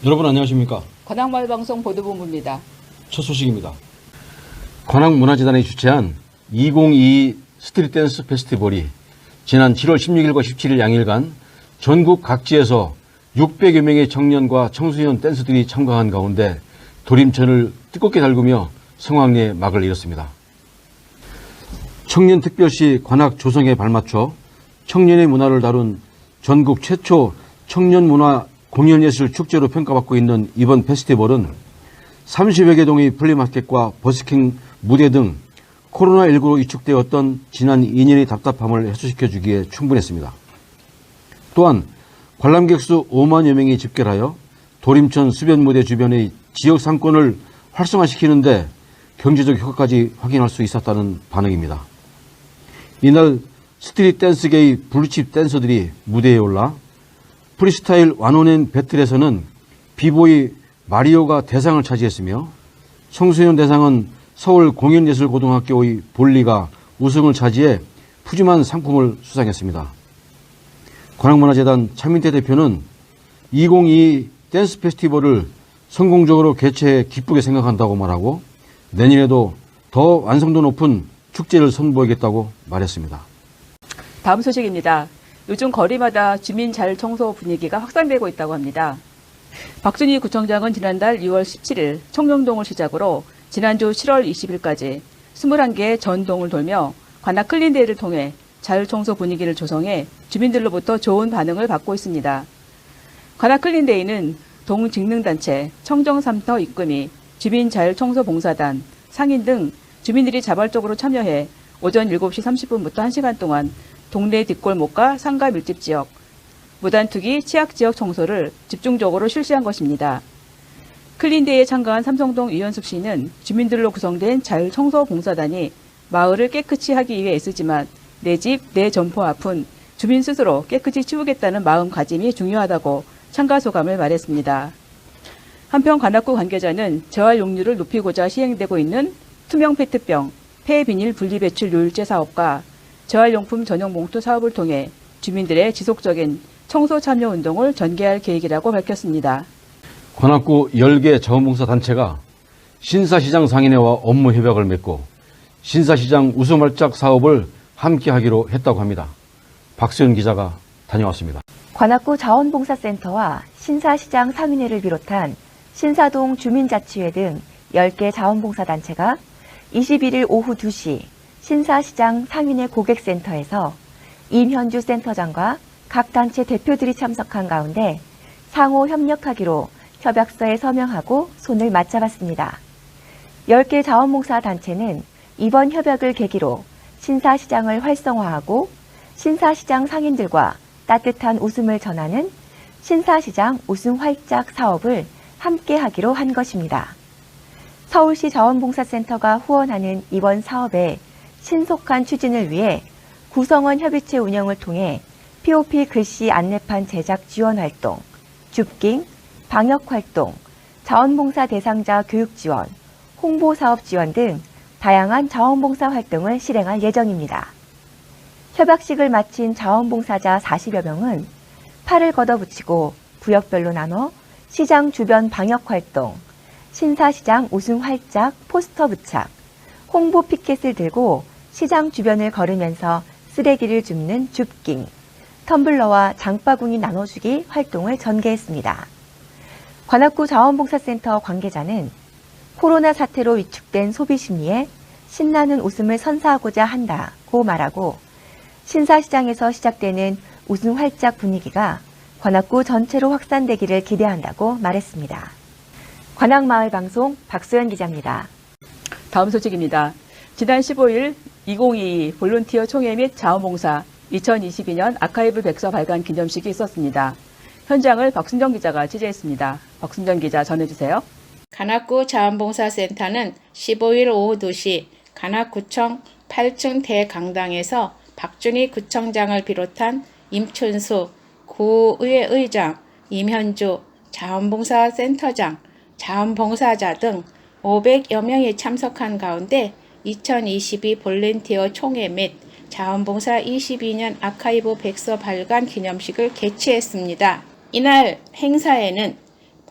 여러분 안녕하십니까? 관악마을방송 보도본부입니다. 첫 소식입니다. 관악문화재단이 주최한 2022 스트릿댄스 페스티벌이 지난 7월 16일과 17일 양일간 전국 각지에서 600여 명의 청년과 청소년 댄서들이 참가한 가운데 도림천을 뜨겁게 달구며 성황리에 막을 잃었습니다. 청년특별시 관악 조성에 발맞춰 청년의 문화를 다룬 전국 최초 청년문화 공연예술 축제로 평가받고 있는 이번 페스티벌은 30여 개 동의 플리마켓과 버스킹 무대 등 코로나19로 위축되었던 지난 2년의 답답함을 해소시켜주기에 충분했습니다. 또한 관람객 수 5만여 명이 집결하여 도림천 수변무대 주변의 지역 상권을 활성화시키는데 경제적 효과까지 확인할 수 있었다는 반응입니다. 이날 스트릿 댄스계의 블루칩 댄서들이 무대에 올라 프리스타일 완원앤 배틀에서는 비보이 마리오가 대상을 차지했으며 청소년 대상은 서울 공연예술고등학교의 볼리가 우승을 차지해 푸짐한 상품을 수상했습니다. 관악문화재단 차민태 대표는 2022 댄스 페스티벌을 성공적으로 개최해 기쁘게 생각한다고 말하고 내년에도 더 완성도 높은 축제를 선보이겠다고 말했습니다. 다음 소식입니다. 요즘 거리마다 주민 잘 청소 분위기가 확산되고 있다고 합니다. 박준희 구청장은 지난달 6월 17일 청룡동을 시작으로 지난주 7월 20일까지 21개의 전동을 돌며 관악 클린데이를 통해 자율청소 분위기를 조성해 주민들로부터 좋은 반응을 받고 있습니다. 관악 클린데이는 동직능단체, 청정삼터 입금이, 주민자율청소봉사단, 상인 등 주민들이 자발적으로 참여해 오전 7시 30분부터 1시간 동안 동네 뒷골목과 상가 밀집 지역, 무단투기 취약 지역 청소를 집중적으로 실시한 것입니다. 클린데이에 참가한 삼성동 유현숙 씨는 주민들로 구성된 자율청소봉사단이 마을을 깨끗이 하기 위해 애쓰지만 내 집, 내 점포 앞은 주민 스스로 깨끗이 치우겠다는 마음가짐이 중요하다고 참가 소감을 말했습니다. 한편 관악구 관계자는 재활 용률을 높이고자 시행되고 있는 투명 페트병, 폐비닐 분리배출 요일제 사업과 재활용품 전용 봉투 사업을 통해 주민들의 지속적인 청소 참여 운동을 전개할 계획이라고 밝혔습니다. 관악구 10개 자원봉사단체가 신사시장 상인회와 업무 협약을 맺고 신사시장 웃음활짝 사업을 함께 하기로 했다고 합니다. 박수연 기자가 다녀왔습니다. 관악구 자원봉사센터와 신사시장 상인회를 비롯한 신사동 주민자치회 등 10개 자원봉사단체가 21일 오후 2시 신사시장 상인회 고객센터에서 임현주 센터장과 각 단체 대표들이 참석한 가운데 상호 협력하기로 협약서에 서명하고 손을 맞잡았습니다. 10개 자원봉사단체는 이번 협약을 계기로 신사시장을 활성화하고 신사시장 상인들과 따뜻한 웃음을 전하는 신사시장 웃음 활짝 사업을 함께 하기로 한 것입니다. 서울시 자원봉사센터가 후원하는 이번 사업의 신속한 추진을 위해 구성원 협의체 운영을 통해 POP 글씨 안내판 제작 지원 활동, 줍깅, 방역 활동, 자원봉사 대상자 교육 지원, 홍보 사업 지원 등 다양한 자원봉사 활동을 실행할 예정입니다. 협약식을 마친 자원봉사자 40여 명은 팔을 걷어붙이고 구역별로 나눠 시장 주변 방역 활동, 신사시장 웃음 활짝 포스터 부착, 홍보 피켓을 들고 시장 주변을 걸으면서 쓰레기를 줍는 줍깅, 텀블러와 장바구니 나눠주기 활동을 전개했습니다. 관악구 자원봉사센터 관계자는 코로나 사태로 위축된 소비 심리에 신나는 웃음을 선사하고자 한다고 말하고 신사시장에서 시작되는 웃음 활짝 분위기가 관악구 전체로 확산되기를 기대한다고 말했습니다. 관악마을방송 박소연 기자입니다. 다음 소식입니다. 지난 15일 2022 볼런티어 총회 및 자원봉사 2022년 아카이브 백서 발간 기념식이 있었습니다. 현장을 박순정 기자가 취재했습니다. 박순정 기자 전해주세요. 관악구 자원봉사센터는 15일 오후 2시 관악구청 8층 대강당에서 박준희 구청장을 비롯한 임춘수 구의회 의장, 임현주 자원봉사센터장, 자원봉사자 등 500여 명이 참석한 가운데 2022 볼런티어 총회 및 자원봉사 22년 아카이브 백서 발간 기념식을 개최했습니다. 이날 행사에는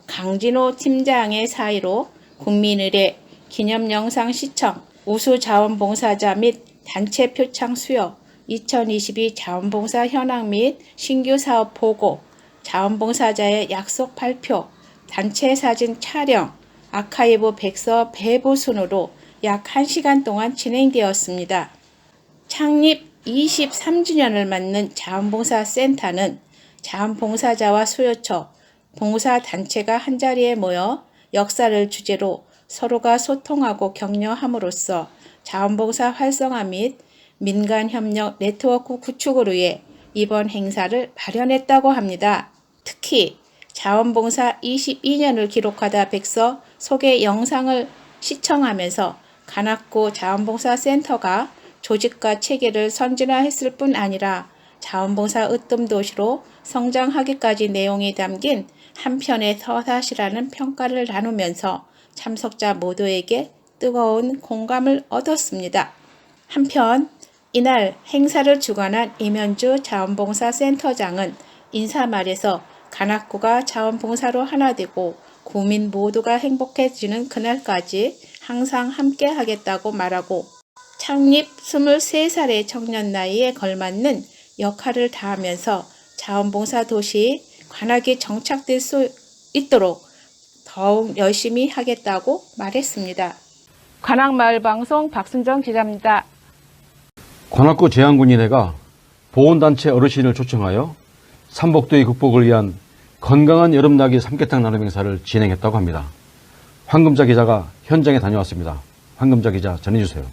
강진호 팀장의 사의로 국민의례 기념영상 시청, 우수 자원봉사자 및 단체 표창 수여, 2022 자원봉사 현황 및 신규 사업 보고, 자원봉사자의 약속 발표, 단체 사진 촬영, 아카이브 백서 배부 순으로 약 1시간 동안 진행되었습니다. 창립 23주년을 맞는 자원봉사센터는 자원봉사자와 수요처, 봉사단체가 한자리에 모여 역사를 주제로 서로가 소통하고 격려함으로써 자원봉사 활성화 및 민간협력 네트워크 구축을 위해 이번 행사를 마련했다고 합니다. 특히 자원봉사 22년을 기록하다 백서 소개 영상을 시청하면서 관악구 자원봉사센터가 조직과 체계를 선진화했을 뿐 아니라 자원봉사 으뜸도시로 성장하기까지 내용이 담긴 한 편의 서사시라는 평가를 나누면서 참석자 모두에게 뜨거운 공감을 얻었습니다. 한편 이날 행사를 주관한 이면주 자원봉사센터장은 인사말에서 관악구가 자원봉사로 하나 되고 구민 모두가 행복해지는 그날까지 항상 함께 하겠다고 말하고 창립 23살의 청년 나이에 걸맞는 역할을 다하면서 자원봉사 도시 관악이 정착될 수 있도록 더욱 열심히 하겠다고 말했습니다. 관악마을방송 박순정 기자입니다. 관악구 제양군인회가 보훈단체 어르신을 초청하여 삼복더위 극복을 위한 건강한 여름나기 삼계탕 나눔 행사를 진행했다고 합니다. 황금자 기자가 현장에 다녀왔습니다. 황금자 기자 전해주세요.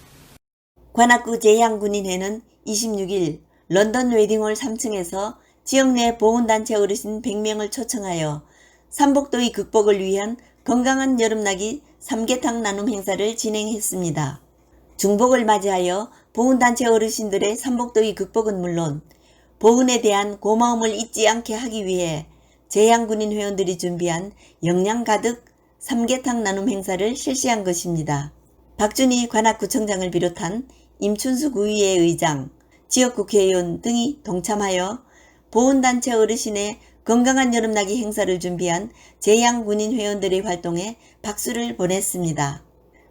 관악구 제양군인회는 26일 런던 웨딩홀 3층에서 지역 내 보훈단체 어르신 100명을 초청하여 삼복더위 극복을 위한 건강한 여름나기 삼계탕 나눔 행사를 진행했습니다. 중복을 맞이하여 보훈단체 어르신들의 삼복더위 극복은 물론 보훈에 대한 고마움을 잊지 않게 하기 위해 제양군인 회원들이 준비한 영양 가득 삼계탕 나눔 행사를 실시한 것입니다. 박준희 관악구청장을 비롯한 임춘수 구의회 의장, 지역국회의원 등이 동참하여 보훈단체 어르신의 건강한 여름나기 행사를 준비한 제양군인 회원들의 활동에 박수를 보냈습니다.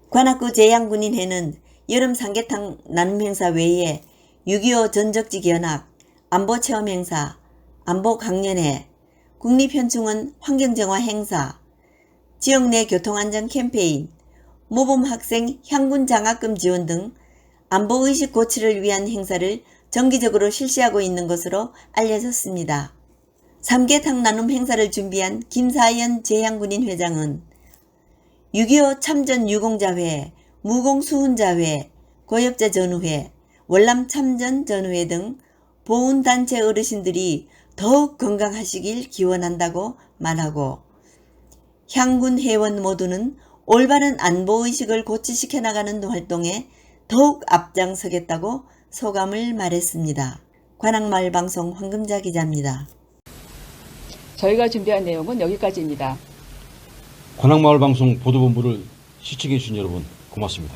관악구 제양군인회는 여름 삼계탕 나눔 행사 외에 6.25 전적직 연합, 안보체험 행사, 안보강연회, 국립현충원 환경정화 행사, 지역 내 교통안전 캠페인, 모범학생 향군 장학금 지원 등 안보의식 고취를 위한 행사를 정기적으로 실시하고 있는 것으로 알려졌습니다. 삼계탕 나눔 행사를 준비한 김사연 제양군인 회장은 6.25 참전 유공자회, 무공수훈자회, 고엽자 전우회, 월남 참전 전우회 등 보훈단체 어르신들이 더욱 건강하시길 기원한다고 말하고 향군 회원 모두는 올바른 안보의식을 고취시켜 나가는 활동에 더욱 앞장서겠다고 소감을 말했습니다. 관악마을방송 황금자 기자입니다. 저희가 준비한 내용은 여기까지입니다. 관악마을방송 보도본부를 시청해 주신 여러분 고맙습니다.